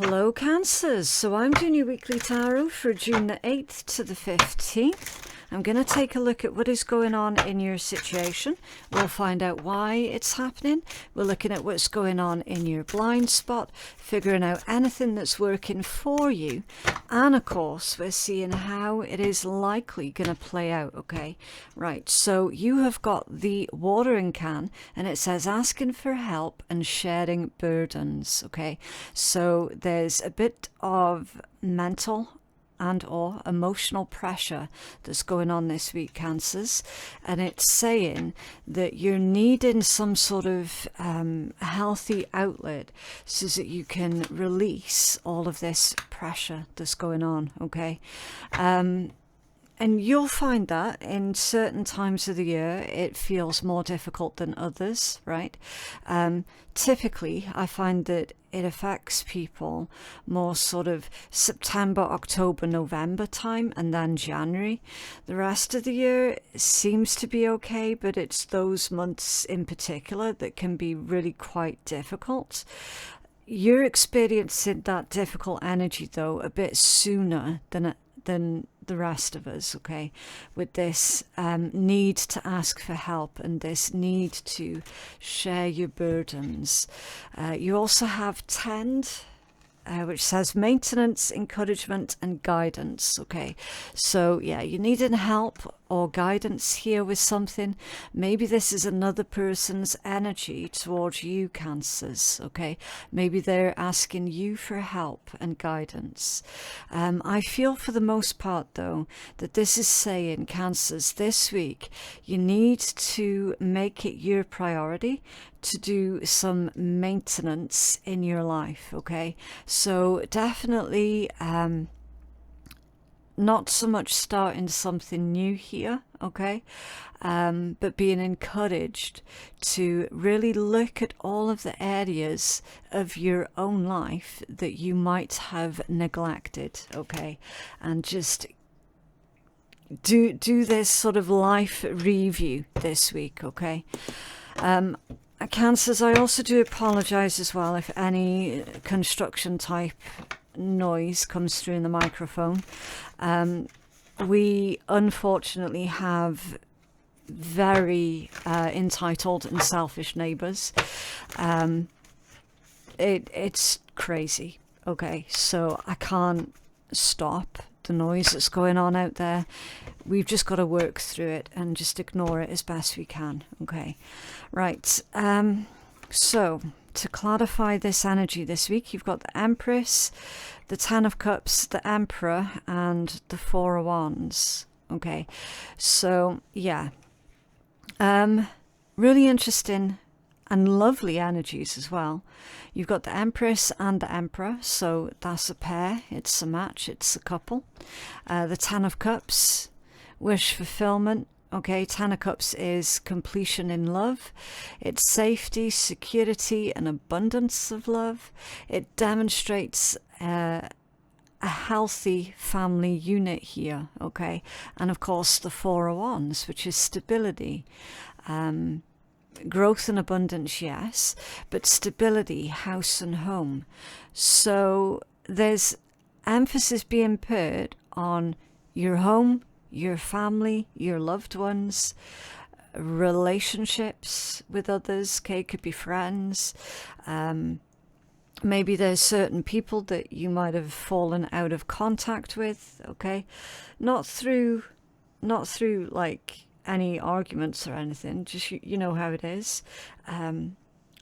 Hello Cancers, so I'm doing your weekly tarot for June the 8th to the 15th. I'm going to take a look at what is going on in your situation. We'll find out why it's happening. We're looking at what's going on in your blind spot, figuring out anything that's working for you. And of course, we're seeing how it is likely going to play out, okay? Right, so you have got the watering can and it says asking for help and sharing burdens, okay? So there's a bit of mental and or emotional pressure that's going on this week, Cancers, and it's saying that you're needing some sort of healthy outlet so that you can release all of this pressure that's going on, okay? And you'll find that in certain times of the year it feels more difficult than others, right? Typically I find that it affects people more sort of September, October, November time, and then January. The rest of the year seems to be okay, but it's those months in particular that can be really quite difficult. You're experiencing that difficult energy though a bit sooner than the rest of us, okay, with this need to ask for help and this need to share your burdens. You also have tend, which says maintenance, encouragement and guidance, okay? So yeah, you need help or guidance here with something. Maybe this is another person's energy towards you, Cancers, okay? Maybe they're asking you for help and guidance. I feel for the most part though that this is saying, Cancers, this week you need to make it your priority to do some maintenance in your life, okay? So definitely not so much starting something new here, okay, but being encouraged to really look at all of the areas of your own life that you might have neglected, okay, and just do this sort of life review this week, okay? Cancers, I also do apologize as well if any construction type noise comes through in the microphone. We unfortunately have very entitled and selfish neighbors. It's crazy, okay? So I can't stop the noise that's going on out there. We've just got to work through it and just ignore it as best we can, okay? Right, so to clarify this energy this week, you've got the Empress, the Ten of Cups, the Emperor and the Four of Wands, okay? So yeah, really interesting and lovely energies as well. You've got the Empress and the Emperor, so that's a pair, it's a match, it's a couple. The Ten of Cups, wish fulfillment, okay? Ten of Cups is completion in love. It's safety, security and abundance of love. It demonstrates a healthy family unit here, okay? And of course the Four of Wands, which is stability. Growth and abundance, yes, but stability, house and home. So there's emphasis being put on your home, your family, your loved ones, relationships with others, okay, could be friends. Maybe there's certain people that you might have fallen out of contact with, okay, not through like any arguments or anything, just you know how it is.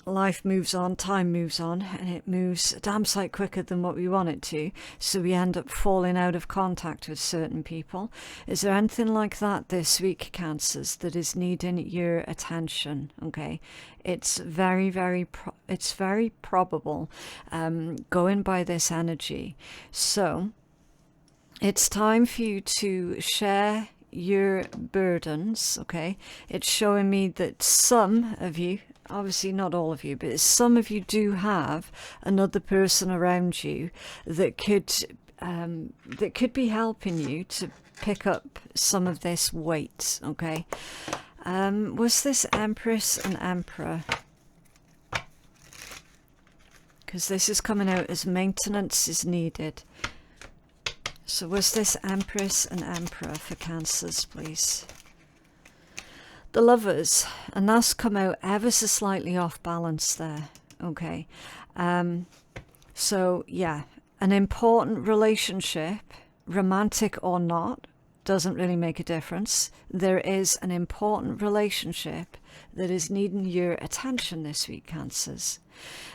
Life moves on, time moves on, and it moves a damn sight quicker than what we want it to, so we end up falling out of contact with certain people. Is there anything like that this week, Cancers, that is needing your attention? Okay, it's very probable, going by this energy. So it's time for you to share your burdens, okay? It's showing me that some of you, obviously not all of you, but some of you do have another person around you that could be helping you to pick up some of this weight, okay? Was this Empress and Emperor? because this is coming out as maintenance is needed. So was this Empress and Emperor for Cancers, please? The Lovers, and that's come out ever so slightly off balance there. Okay. So yeah, an important relationship, romantic or not, doesn't really make a difference. There is an important relationship that is needing your attention this week, Cancers.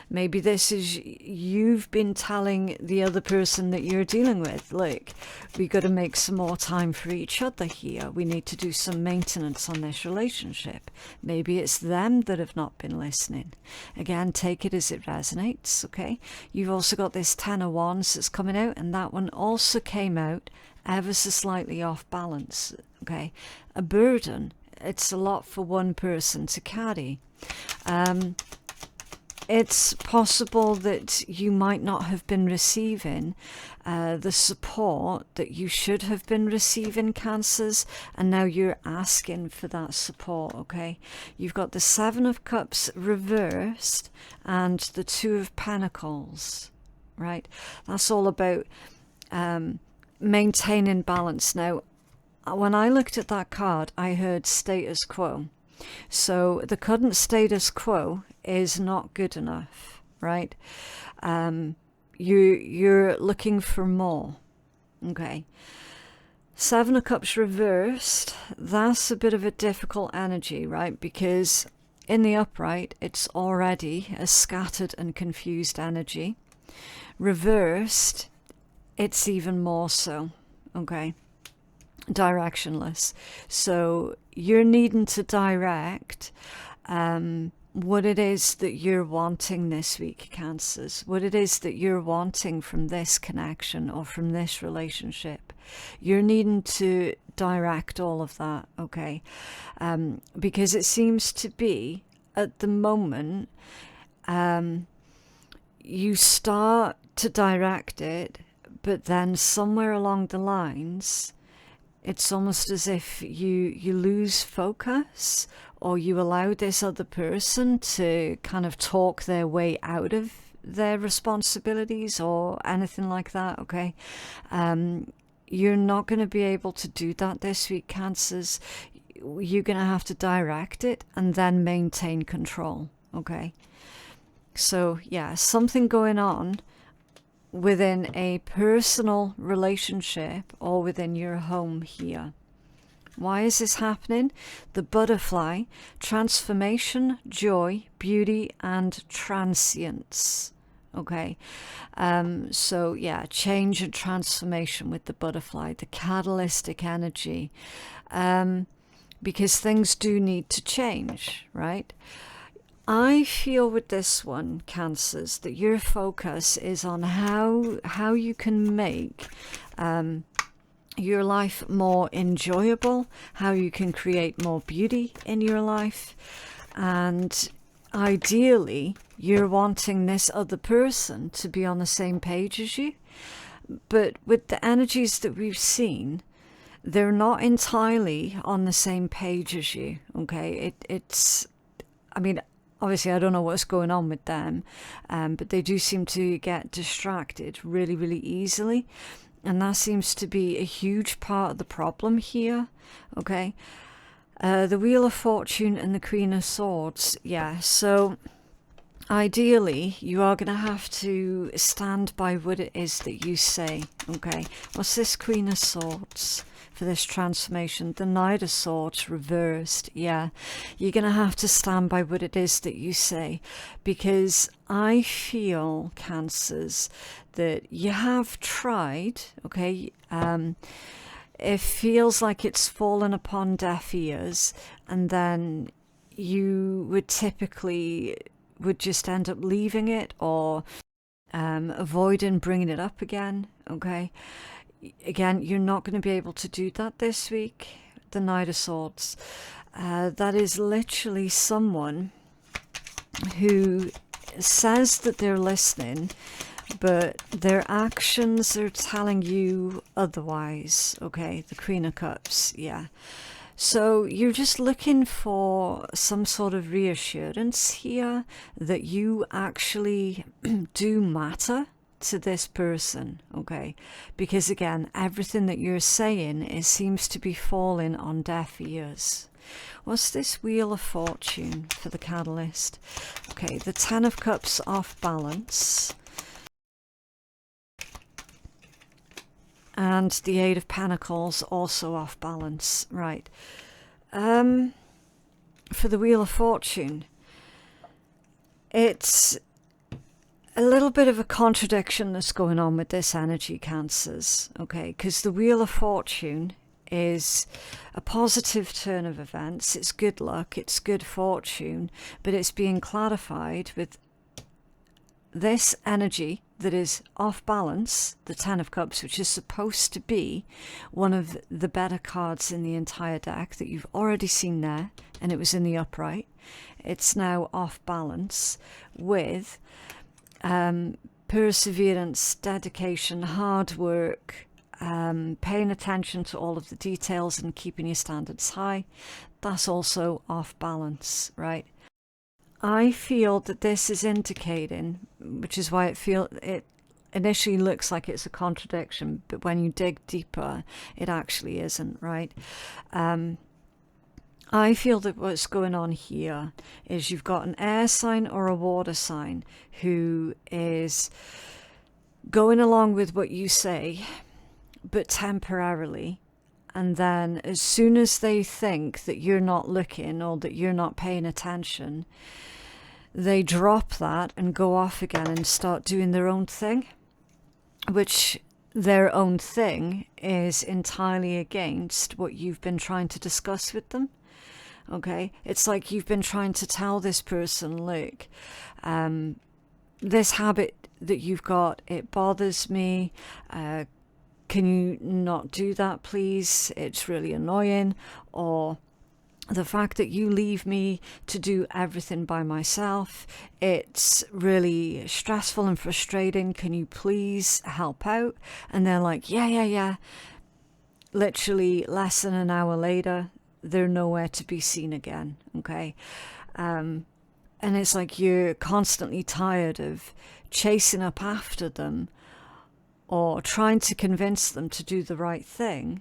Maybe this is you've been telling the other person that you're dealing with, look, we got to make some more time for each other here. We need to do some maintenance on this relationship. Maybe it's them that have not been listening. Again, take it as it resonates, okay? You've also got this Ten of Wands that's coming out, and that one also came out ever so slightly off balance, okay? A burden. It's a lot for one person to carry. It's possible that you might not have been receiving the support that you should have been receiving, Cancers, and now you're asking for that support, okay? You've got the Seven of Cups reversed and the Two of Pentacles, right? That's all about maintaining balance. Now, when I looked at that card, I heard status quo. So the current status quo is not good enough, right? You're looking for more, okay? Seven of Cups reversed, that's a bit of a difficult energy, right? Because in the upright, it's already a scattered and confused energy. Reversed, it's even more so, okay? Directionless. So you're needing to direct what it is that you're wanting this week, Cancers, what it is that you're wanting from this connection or from this relationship. You're needing to direct all of that, okay? Because it seems to be at the moment you start to direct it, but then somewhere along the lines it's almost as if you lose focus, or you allow this other person to kind of talk their way out of their responsibilities or anything like that, okay? You're not going to be able to do that this week, Cancers. You're going to have to direct it and then maintain control, okay? So, yeah, something going on within a personal relationship or within your home here. Why is this happening? The butterfly, transformation, joy, beauty, and transience. Okay, so yeah, change and transformation with the butterfly, the catalytic energy, because things do need to change, right? I feel with this one, Cancers, that your focus is on how you can make your life more enjoyable, how you can create more beauty in your life, and ideally you're wanting this other person to be on the same page as you. But with the energies that we've seen, they're not entirely on the same page as you, okay? It's I mean, obviously, I don't know what's going on with them, but they do seem to get distracted really, really easily. And that seems to be a huge part of the problem here, okay? The Wheel of Fortune and the Queen of Swords, yeah. So ideally, you are going to have to stand by what it is that you say, okay? What's this Queen of Swords for this transformation? The Knight of Swords reversed, yeah. You're going to have to stand by what it is that you say, because I feel, Cancers, that you have tried, okay? It feels like it's fallen upon deaf ears, and then you would typically would just end up leaving it or avoiding bringing it up again, okay? Again, you're not going to be able to do that this week. The Knight of Swords. That is literally someone who says that they're listening, but their actions are telling you otherwise, okay? The Queen of Cups, yeah. So you're just looking for some sort of reassurance here that you actually do matter to this person, okay? Because again, everything that you're saying, it seems to be falling on deaf ears. What's this Wheel of Fortune for the catalyst? Okay, the Ten of Cups off balance. And the Eight of Pentacles also off balance. Right. For the Wheel of Fortune, it's a little bit of a contradiction that's going on with this energy, Cancers. Okay, because the Wheel of Fortune is a positive turn of events. It's good luck, it's good fortune, but it's being clarified with this energy that is off balance, the Ten of Cups, which is supposed to be one of the better cards in the entire deck that you've already seen there, and it was in the upright. It's now off balance with perseverance, dedication, hard work, paying attention to all of the details and keeping your standards high. That's also off balance, right? I feel that this is indicating, which is why it initially looks like it's a contradiction, but when you dig deeper, it actually isn't, right? I feel that what's going on here is you've got an air sign or a water sign who is going along with what you say, but temporarily. And then as soon as they think that you're not looking or that you're not paying attention, they drop that and go off again and start doing their own thing, which their own thing is entirely against what you've been trying to discuss with them. Okay, it's like you've been trying to tell this person, look, this habit that you've got, it bothers me. Can you not do that, please? It's really annoying. Or the fact that you leave me to do everything by myself, it's really stressful and frustrating. Can you please help out? And they're like, yeah. Literally less than an hour later, they're nowhere to be seen again, okay? And it's like you're constantly tired of chasing up after them or trying to convince them to do the right thing.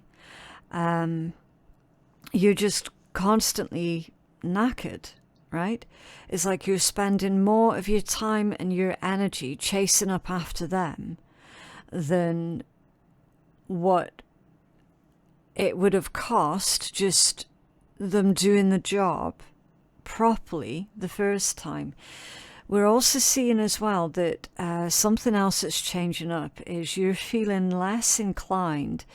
You're just constantly knackered, right? It's like you're spending more of your time and your energy chasing up after them than what it would have cost just them doing the job properly the first time. We're also seeing as well that something else that's changing up is you're feeling less inclined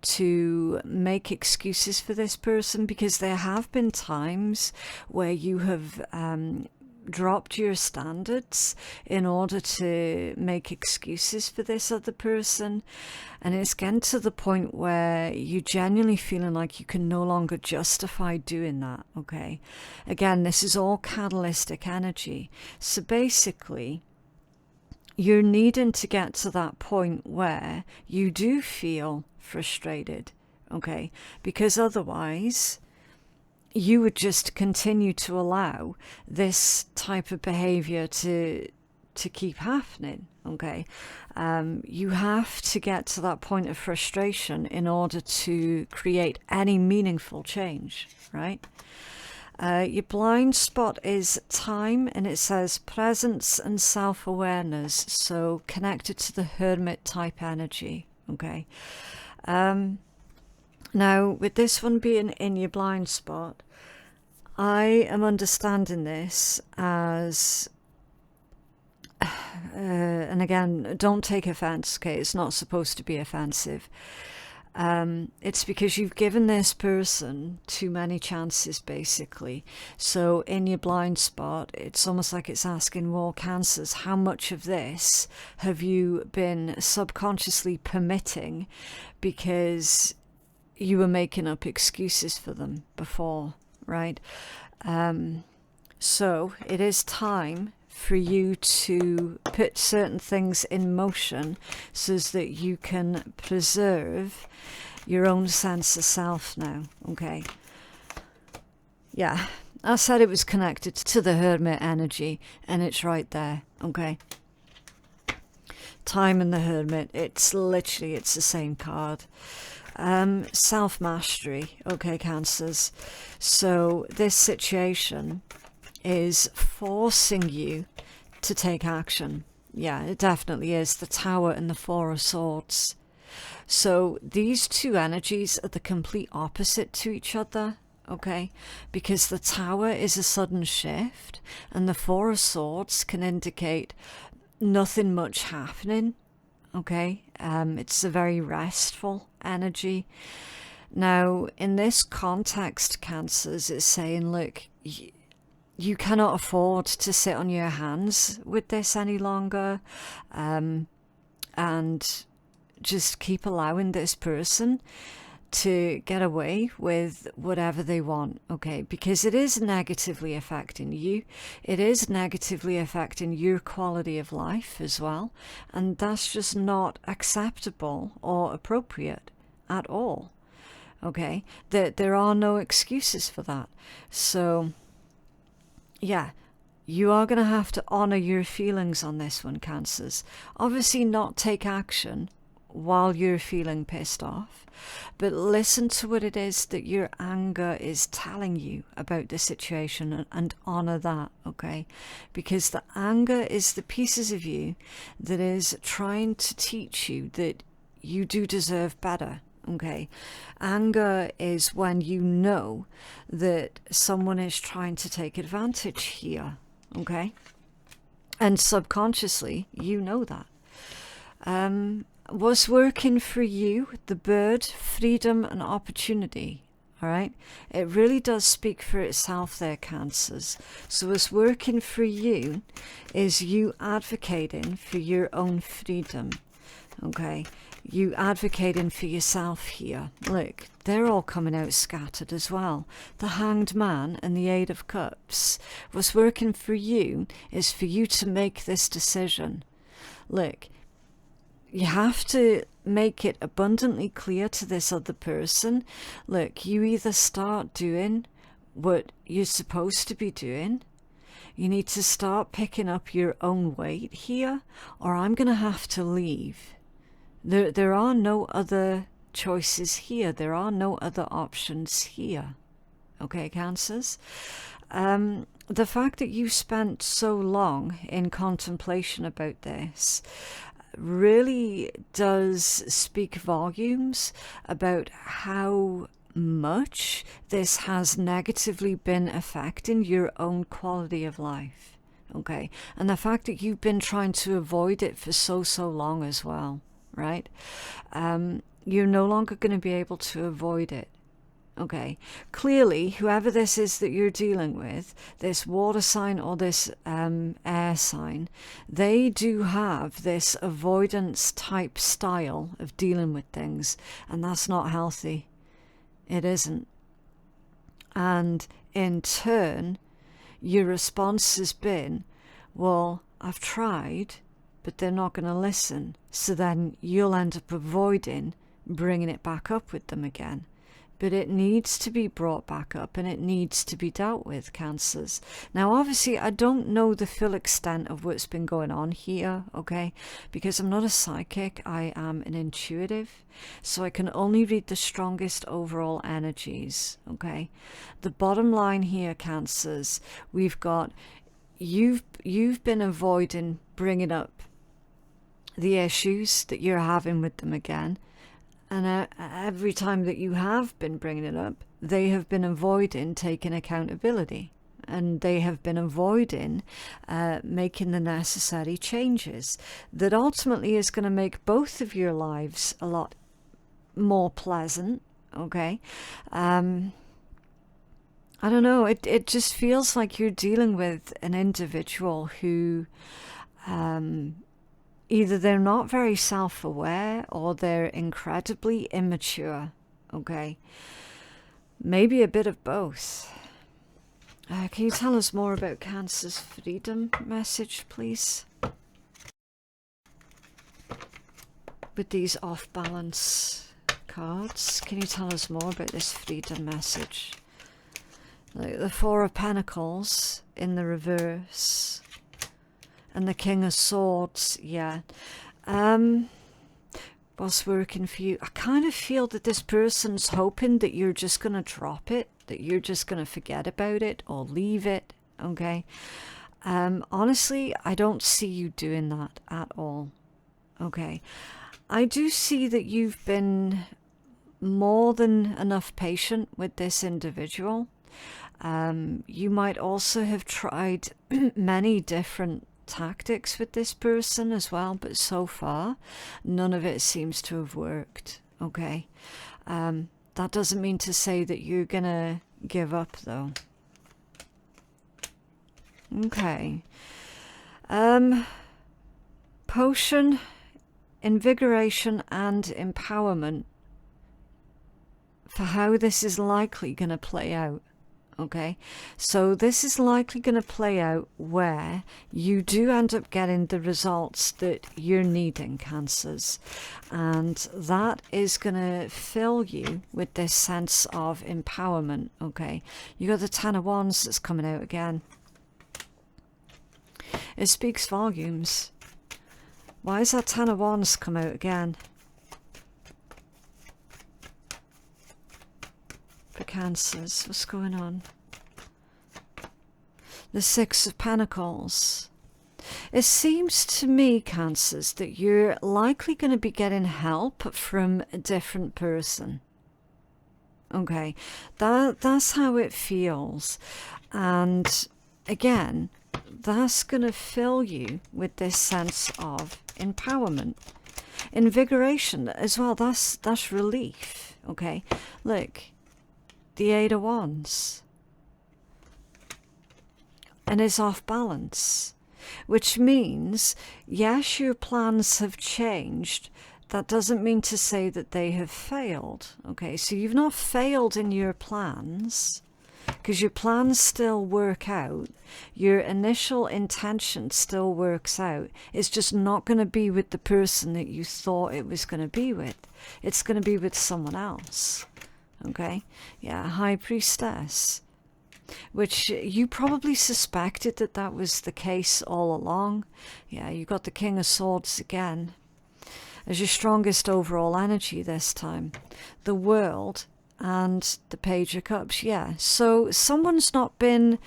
to make excuses for this person, because there have been times where you have dropped your standards in order to make excuses for this other person, and it's getting to the point where you genuinely feeling like you can no longer justify doing that. Okay, again, this is all catalytic energy, so basically you're needing to get to that point where you do feel frustrated, okay, because otherwise you would just continue to allow this type of behavior to keep happening, okay? You have to get to that point of frustration in order to create any meaningful change, right? Your blind spot is time, and it says presence and self-awareness, so connected to the hermit type energy, okay? Now, with this one being in your blind spot, I am understanding this as, and again, don't take offense, okay? It's not supposed to be offensive. It's because you've given this person too many chances, basically. So in your blind spot, it's almost like it's asking, well, Cancers, how much of this have you been subconsciously permitting because you were making up excuses for them before, right? So it is time for you to put certain things in motion so that you can preserve your own sense of self now, okay? Yeah, I said it was connected to the Hermit energy, and it's right there, okay? Time and the Hermit, it's literally, it's the same card. Self-mastery, okay, Cancers. So this situation is forcing you to take action. Yeah, it definitely is. The Tower and the Four of Swords. So these two energies are the complete opposite to each other, okay? Because the Tower is a sudden shift, and the Four of Swords can indicate nothing much happening, okay? It's a very restful energy. Now, in this context, Cancers, it's saying, look, you cannot afford to sit on your hands with this any longer, and just keep allowing this person to get away with whatever they want, okay? Because it is negatively affecting you. It is negatively affecting your quality of life as well. And that's just not acceptable or appropriate at all, okay? There are no excuses for that. So, yeah, you are going to have to honor your feelings on this one, Cancers. Obviously not take action while you're feeling pissed off, but listen to what it is that your anger is telling you about the situation, and honor that, okay? Because the anger is the pieces of you that is trying to teach you that you do deserve better, okay? Anger is when you know that someone is trying to take advantage here, okay? And subconsciously, you know that. What's working for you, the bird, freedom and opportunity, all right? It really does speak for itself there, Cancers. So what's working for you is you advocating for your own freedom, okay? You advocating for yourself here. Look, they're all coming out scattered as well. The Hanged Man and the Eight of Cups. What's working for you is for you to make this decision. Look, you have to make it abundantly clear to this other person, look, you either start doing what you're supposed to be doing, you need to start picking up your own weight here, or I'm going to have to leave. There are no other choices here. There are no other options here. Okay, Cancers? The fact that you spent so long in contemplation about this really does speak volumes about how much this has negatively been affecting your own quality of life, okay? And the fact that you've been trying to avoid it for so long as well, right? You're no longer going to be able to avoid it. Okay, clearly, whoever this is that you're dealing with, this water sign or this air sign, they do have this avoidance type style of dealing with things, and that's not healthy. It isn't. And in turn, your response has been, well, I've tried, but they're not going to listen. So then you'll end up avoiding bringing it back up with them again. But it needs to be brought back up, and it needs to be dealt with, Cancers. Now, obviously, I don't know the full extent of what's been going on here, okay? Because I'm not a psychic, I am an intuitive. So I can only read the strongest overall energies, okay? The bottom line here, Cancers, we've got, you've been avoiding bringing up the issues that you're having with them again. And every time that you have been bringing it up, they have been avoiding taking accountability. And they have been avoiding making the necessary changes that ultimately is going to make both of your lives a lot more pleasant, okay? I don't know, it just feels like you're dealing with an individual who... either they're not very self-aware or they're incredibly immature, okay? Maybe a bit of both. Can you tell us more about Cancer's freedom message, please? With these off-balance cards, can you tell us more about this freedom message? Like the Four of Pentacles in the reverse. And the King of Swords, yeah. What's working for you? I kind of feel that this person's hoping that you're just going to drop it, that you're just going to forget about it or leave it, okay? Honestly, I don't see you doing that at all, okay? I do see that you've been more than enough patient with this individual. You might also have tried many different tactics with this person as well, but so far none of it seems to have worked, okay? That doesn't mean to say that you're gonna give up though. Okay. Potion, invigoration and empowerment for how this is likely going to play out. Okay, so this is likely going to play out where you do end up getting the results that you're needing, Cancers, and that is going to fill you with this sense of empowerment. Okay, you got the Ten of Wands that's coming out again. It speaks volumes. Why is that Ten of Wands come out again? For Cancers, what's going on? The Six of Pentacles. It seems to me, Cancers, that you're likely going to be getting help from a different person. Okay, that's how it feels. And again, that's going to fill you with this sense of empowerment. Invigoration as well, that's relief. Okay, look. The Eight of Wands, and is off balance, which means, yes, your plans have changed. That doesn't mean to say that they have failed. Okay, so you've not failed in your plans, because your plans still work out. Your initial intention still works out. It's just not going to be with the person that you thought it was going to be with. It's going to be with someone else. Okay, yeah, High Priestess, which you probably suspected that that was the case all along. Yeah, you got the King of Swords again as your strongest overall energy this time. The World and the Page of Cups, yeah. So someone's not been,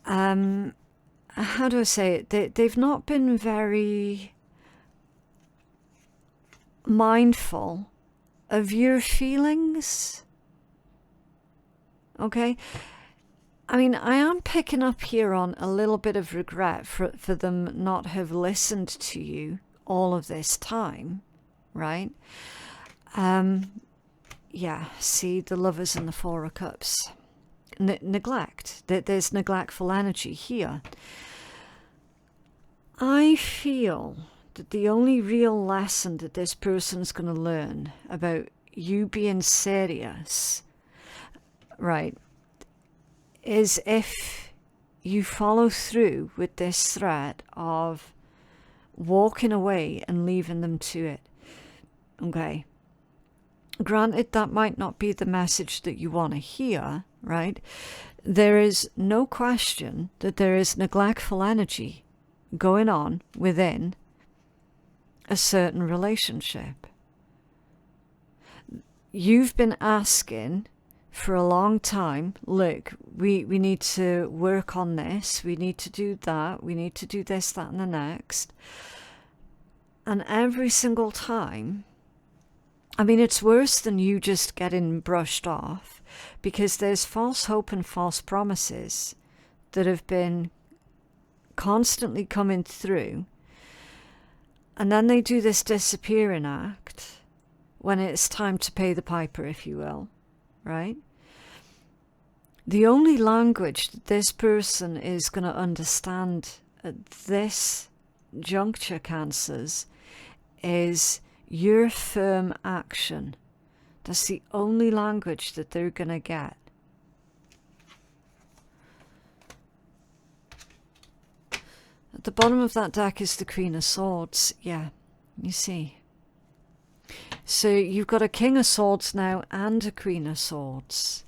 how do I say it? They've not been very mindful of your feelings. Okay, I mean, I am picking up here on a little bit of regret for them not have listened to you all of this time, right? Yeah, see, the Lovers and the Four of Cups. Neglect. There's neglectful energy here. I feel that the only real lesson that this person's going to learn about you being serious, right, is if you follow through with this threat of walking away and leaving them to it. Okay. Granted, that might not be the message that you want to hear, right? There is no question that there is neglectful energy going on within a certain relationship. You've been asking for a long time, look, we need to work on this, we need to do that, we need to do this, that and the next. And every single time, I mean, it's worse than you just getting brushed off, because there's false hope and false promises that have been constantly coming through. And then they do this disappearing act when it's time to pay the piper, if you will, right? The only language that this person is going to understand at this juncture, Cancers, is your firm action. That's the only language that they're going to get. At the bottom of that deck is the Queen of Swords. Yeah, you see. So you've got a King of Swords now and a Queen of Swords.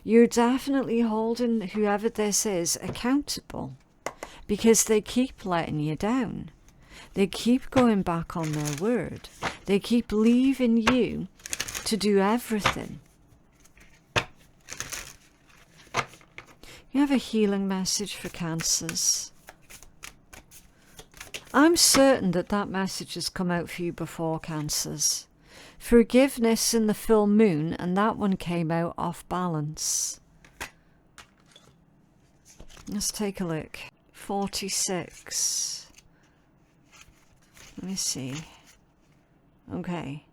You're definitely holding whoever this is accountable, because they keep letting you down. They keep going back on their word. They keep leaving you to do everything. You have a healing message for Cancers. I'm certain that that message has come out for you before, Cancers. Forgiveness in the full moon, and that one came out off balance. Let's take a look. 46. Let me see. Okay.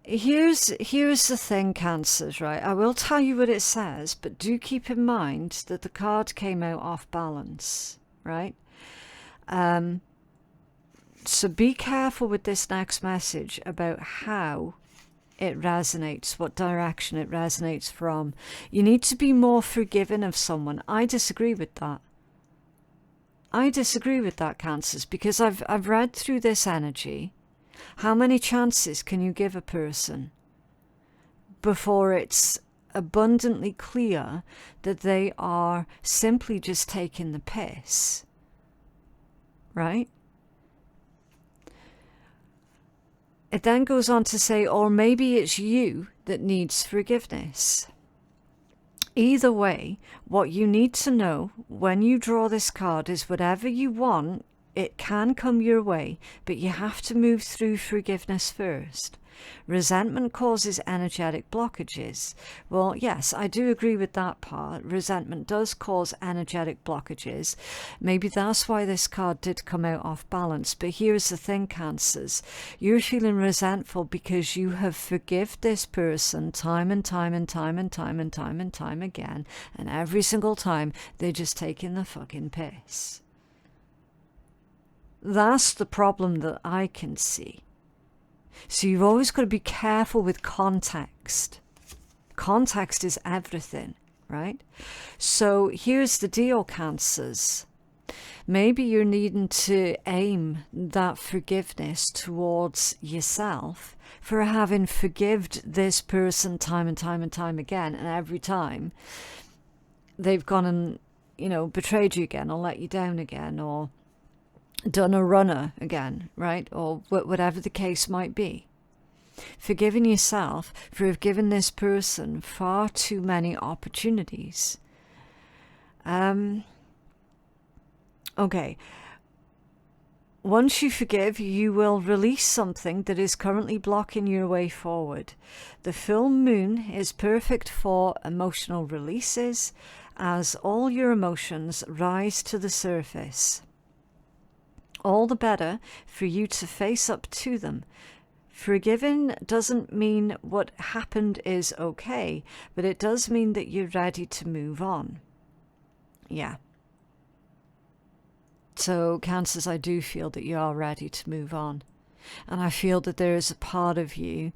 Here's the thing, Cancers, right? I will tell you what it says, but do keep in mind that the card came out off balance, right? So be careful with this next message about how it resonates, what direction it resonates from. You need to be more forgiving of someone. I disagree with that. I disagree with that, Cancers, because I've read through this energy. How many chances can you give a person before it's abundantly clear that they are simply just taking the piss? Right? It then goes on to say, or maybe it's you that needs forgiveness. Either way, what you need to know when you draw this card is whatever you want, it can come your way, but you have to move through forgiveness first. Resentment causes energetic blockages. Well, yes, I do agree with that part. Resentment does cause energetic blockages. Maybe that's why this card did come out off balance. But here's the thing, Cancers. You're feeling resentful because you have forgiven this person time and time and time and time and time and time again. And every single time, they're just taking the fucking piss. That's the problem that I can see. So you've always got to be careful with context. Context is everything, right? So here's the deal, Cancers. Maybe you're needing to aim that forgiveness towards yourself for having forgived this person time and time and time again, and every time they've gone and, you know, betrayed you again or let you down again or done a runner again, right? Or whatever the case might be. Forgiving yourself for giving this person far too many opportunities. Okay. Once you forgive, you will release something that is currently blocking your way forward. The full moon is perfect for emotional releases as all your emotions rise to the surface. All the better for you to face up to them. Forgiving doesn't mean what happened is okay, but it does mean that you're ready to move on. Yeah. So, Cancers, I do feel that you are ready to move on. And I feel that there is a part of you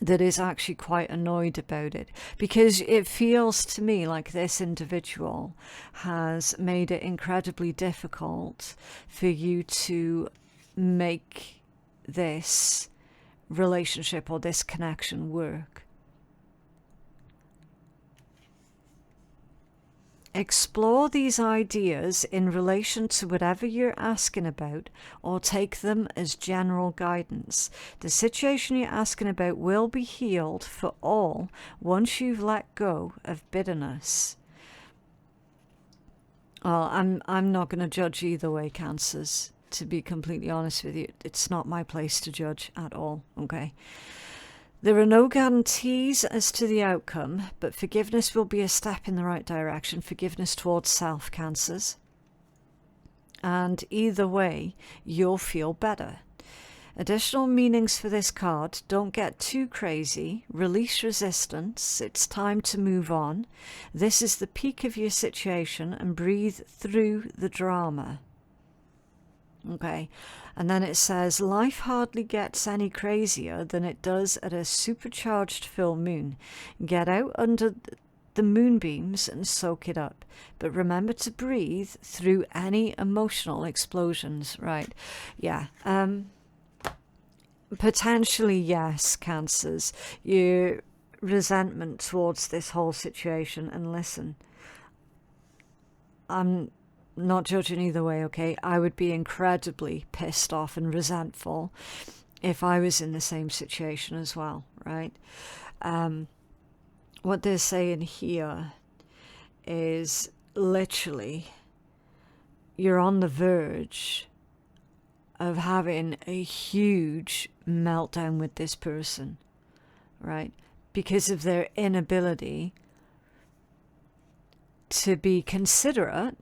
that is actually quite annoyed about it, because it feels to me like this individual has made it incredibly difficult for you to make this relationship or this connection work. Explore these ideas in relation to whatever you're asking about, or take them as general guidance. The situation you're asking about will be healed for all once you've let go of bitterness. Well, I'm not going to judge either way, Cancers. To be completely honest with you, it's not my place to judge at all, okay? There are no guarantees as to the outcome, but forgiveness will be a step in the right direction. Forgiveness towards self, Cancers. And either way, you'll feel better. Additional meanings for this card: don't get too crazy, release resistance, it's time to move on. This is the peak of your situation, and breathe through the drama. Okay, and then it says, life hardly gets any crazier than it does at a supercharged full moon. Get out under the moonbeams and soak it up. But remember to breathe through any emotional explosions, right? Yeah. Potentially, yes, Cancers. Your resentment towards this whole situation. And listen, I'm not judging either way, okay? I would be incredibly pissed off and resentful if I was in the same situation as well, right? What they're saying here is literally you're on the verge of having a huge meltdown with this person, right? Because of their inability to be considerate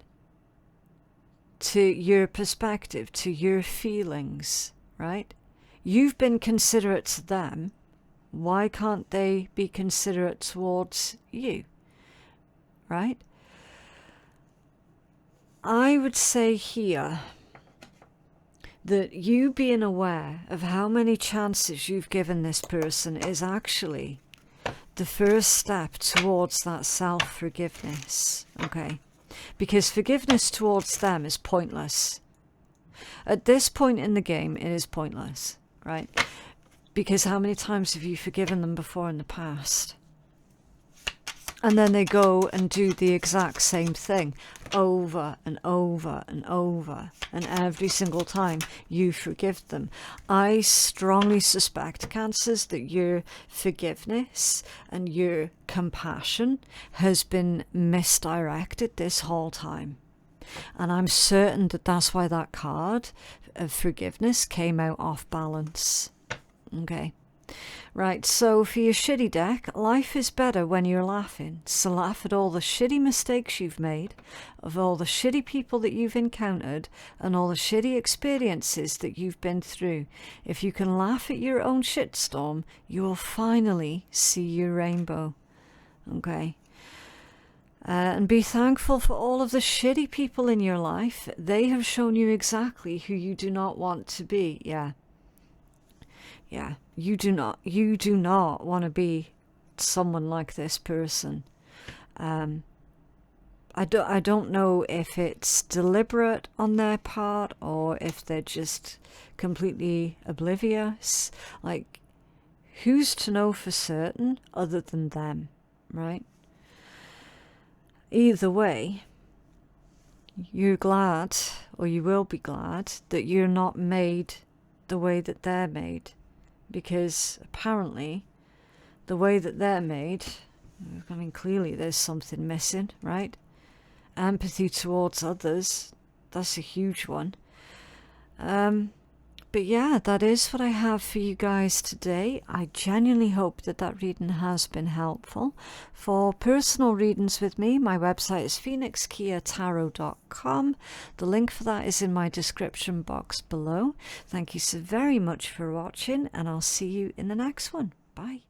to your perspective, to your feelings, right? You've been considerate to them. Why can't they be considerate towards you, right? I would say here that you being aware of how many chances you've given this person is actually the first step towards that self-forgiveness, okay? Because forgiveness towards them is pointless. At this point in the game, it is pointless, right? Because how many times have you forgiven them before in the past? And then they go and do the exact same thing over and over and over. And every single time you forgive them. I strongly suspect, Cancers, that your forgiveness and your compassion has been misdirected this whole time. And I'm certain that that's why that card of forgiveness came out off balance. Okay. Right, so for your shitty deck, life is better when you're laughing. So laugh at all the shitty mistakes you've made, of all the shitty people that you've encountered, and all the shitty experiences that you've been through. If you can laugh at your own shitstorm, you will finally see your rainbow. Okay? And be thankful for all of the shitty people in your life. They have shown you exactly who you do not want to be. Yeah. Yeah, you do not want to be someone like this person. I don't know if it's deliberate on their part or if they're just completely oblivious. Like, who's to know for certain other than them, right? Either way, you're glad, or you will be glad, that you're not made the way that they're made. Because apparently the way that they're made, I mean, clearly there's something missing, right? Empathy towards others, that's a huge one. But yeah, that is what I have for you guys today. I genuinely hope that that reading has been helpful. For personal readings with me, my website is phoenixkeiatarot.com. The link for that is in my description box below. Thank you so very much for watching, and I'll see you in the next one. Bye.